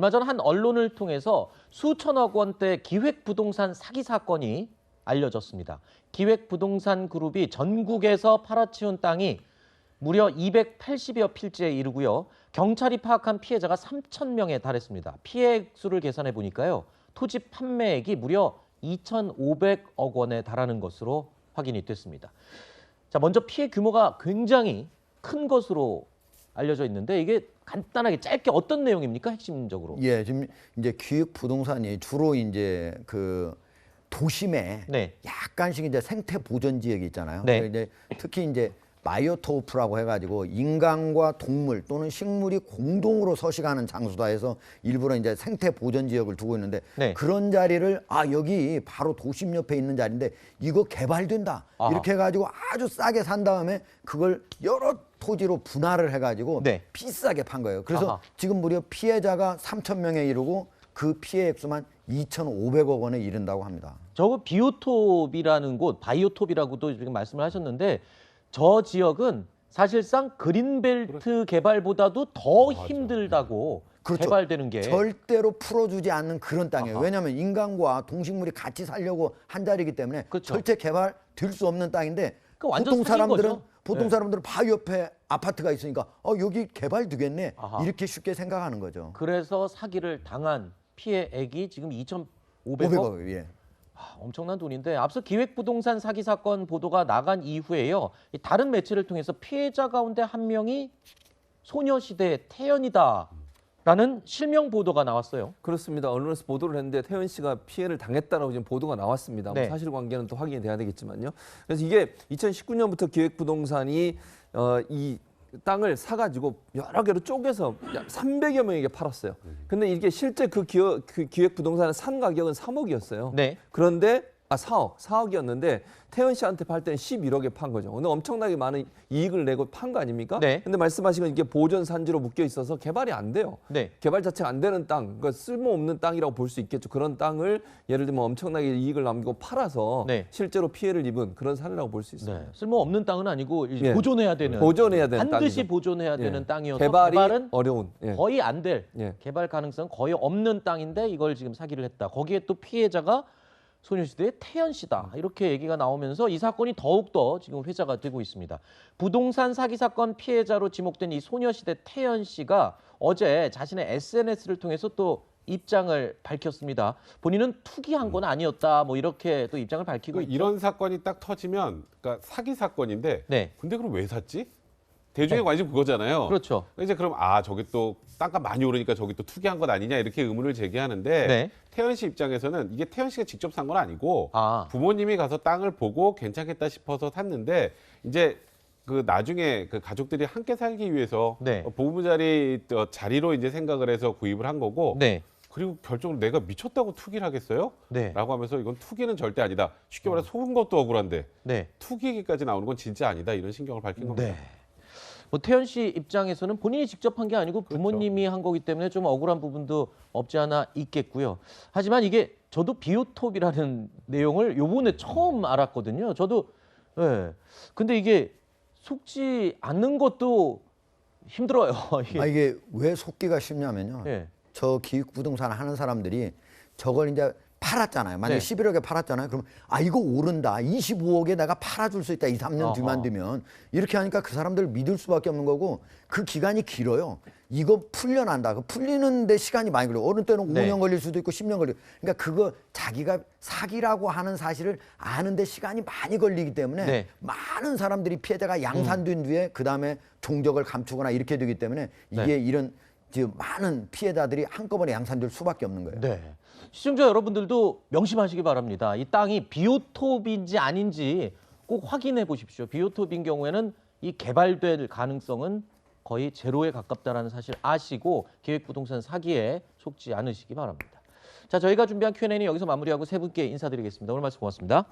얼마 전 한 언론을 통해서 수천억 원대 기획부동산 사기 사건이 알려졌습니다. 기획부동산 그룹이 전국에서 팔아치운 땅이 무려 280여 필지에 이르고요. 경찰이 파악한 피해자가 3천 명에 달했습니다. 피해 수를 계산해 보니까요. 토지 판매액이 무려 2,500억 원에 달하는 것으로 확인이 됐습니다. 자, 먼저 피해 규모가 굉장히 큰 것으로 알려져 있는데 이게 간단하게 짧게 어떤 내용입니까? 핵심적으로. 예, 지금 이제 기획 부동산이 주로 이제 그 도심에 네. 약간씩 이제 생태 보전 지역이 있잖아요. 네. 이제 특히 이제 바이오토프라고 해가지고 인간과 동물 또는 식물이 공동으로 서식하는 장소다 해서 일부러 이제 생태 보전 지역을 두고 있는데 네. 그런 자리를 여기 바로 도심 옆에 있는 자리인데 이거 개발된다 아하. 이렇게 해가지고 아주 싸게 산 다음에 그걸 여러 토지로 분할을 해가지고 네. 비싸게 판 거예요. 그래서 아하. 지금 무려 피해자가 3천 명에 이르고 그 피해 액수만 2,500억 원에 이른다고 합니다. 저거 비오톱이라는 곳, 바이오톱이라고도 지금 말씀을 하셨는데 저 지역은 사실상 그린벨트 개발보다도 더 힘들다고 그렇죠. 개발되는 게 절대로 풀어주지 않는 그런 땅이에요. 아하. 왜냐하면 인간과 동식물이 같이 살려고 한 자리이기 때문에 그렇죠. 절대 개발될 수 없는 땅인데 그 완전 보통 사기인 사람들은 거죠. 보통 네. 사람들은 바위 옆에 아파트가 있으니까 여기 개발되겠네 아하. 이렇게 쉽게 생각하는 거죠. 그래서 사기를 당한 피해액이 지금 2,500억? 500억 예. 엄청난 돈인데 앞서 기획부동산 사기 사건 보도가 나간 이후에요. 이 다른 매체를 통해서 피해자 가운데 한 명이 소녀시대 태연이다라는 실명 보도가 나왔어요. 그렇습니다. 언론에서 보도를 했는데 태연 씨가 피해를 당했다라고 지금 보도가 나왔습니다. 네. 사실관계는 또 확인이 돼야 되겠지만요. 그래서 이게 2019년부터 기획부동산이 이 땅을 사가지고 여러 개로 쪼개서 약 300여 명에게 팔았어요. 근데 이게 실제 그 기획부동산의 산 가격은 3억이었어요. 네. 그런데 4억이었는데 태연 씨한테 팔 때는 11억에 판 거죠. 근데 엄청나게 많은 이익을 내고 판 거 아닙니까? 네. 근데 말씀하신 건 이게 보존 산지로 묶여 있어서 개발이 안 돼요. 네. 개발 자체가 안 되는 땅, 그러니까 쓸모없는 땅이라고 볼 수 있겠죠. 그런 땅을 예를 들면 엄청나게 이익을 남기고 팔아서 네. 실제로 피해를 입은 그런 사례라고 볼 수 있습니다. 네. 쓸모없는 땅은 아니고 예. 보존해야 되는 보존해야 되는 반드시 땅이죠. 보존해야 예. 되는 땅이어서 개발이 개발은 어려운. 예. 거의 안 될 예. 개발 가능성 거의 없는 땅인데 이걸 지금 사기를 했다. 거기에 또 피해자가 소녀시대의 태연 씨다. 이렇게 얘기가 나오면서 이 사건이 더욱더 지금 회자가 되고 있습니다. 부동산 사기 사건 피해자로 지목된 이 소녀시대 태연 씨가 어제 자신의 SNS를 통해서 또 입장을 밝혔습니다. 본인은 투기한 건 아니었다. 뭐 이렇게 또 입장을 밝히고 있죠. 이런 사건이 딱 터지면 그러니까 사기 사건인데 네. 근데 그럼 왜 샀지? 대중의 관심 그거잖아요. 그렇죠. 이제 그럼 저기 또 땅값 많이 오르니까 저기 또 투기한 것 아니냐 이렇게 의문을 제기하는데 네. 태연 씨 입장에서는 이게 태연 씨가 직접 산 건 아니고 아. 부모님이 가서 땅을 보고 괜찮겠다 싶어서 샀는데 이제 그 나중에 그 가족들이 함께 살기 위해서 네. 보금자리 자리로 이제 생각을 해서 구입을 한 거고 네. 그리고 결정으로 내가 미쳤다고 투기를 하겠어요? 네. 라고 하면서 이건 투기는 절대 아니다. 쉽게 말해 속은 것도 억울한데 네. 투기 얘기까지 나오는 건 진짜 아니다. 이런 신경을 밝힌 겁니다. 네. 뭐 태연 씨 입장에서는 본인이 직접 한 게 아니고 부모님이 한 거기 때문에 좀 억울한 부분도 없지 않아 있겠고요. 하지만 이게 저도 비오톱이라는 내용을 요번에 처음 알았거든요. 저도 예. 근데 이게 속지 않는 것도 힘들어요. 이게 왜 속기가 쉽냐면요. 예. 저 기획부동산 하는 사람들이 저걸 이제 팔았잖아요. 만약에 네. 11억에 팔았잖아요. 그럼 이거 오른다. 25억에 내가 팔아줄 수 있다. 2, 3년 뒤만 되면. 이렇게 하니까 그 사람들 믿을 수밖에 없는 거고 그 기간이 길어요. 이거 풀려난다. 그 풀리는데 시간이 많이 걸려요. 어느 때는 네. 5년 걸릴 수도 있고 10년 걸려요. 그러니까 그거 자기가 사기라고 하는 사실을 아는데 시간이 많이 걸리기 때문에 네. 많은 사람들이 피해자가 양산된 뒤에 그다음에 종적을 감추거나 이렇게 되기 때문에 이게 네. 이런 지금 많은 피해자들이 한꺼번에 양산될 수밖에 없는 거예요. 네. 시청자 여러분들도 명심하시기 바랍니다. 이 땅이 비오톱인지 아닌지 꼭 확인해 보십시오. 비오톱인 경우에는 이 개발될 가능성은 거의 제로에 가깝다는 사실 아시고 기획부동산 사기에 속지 않으시기 바랍니다. 자, 저희가 준비한 Q&A는 여기서 마무리하고 세 분께 인사드리겠습니다. 오늘 말씀 고맙습니다.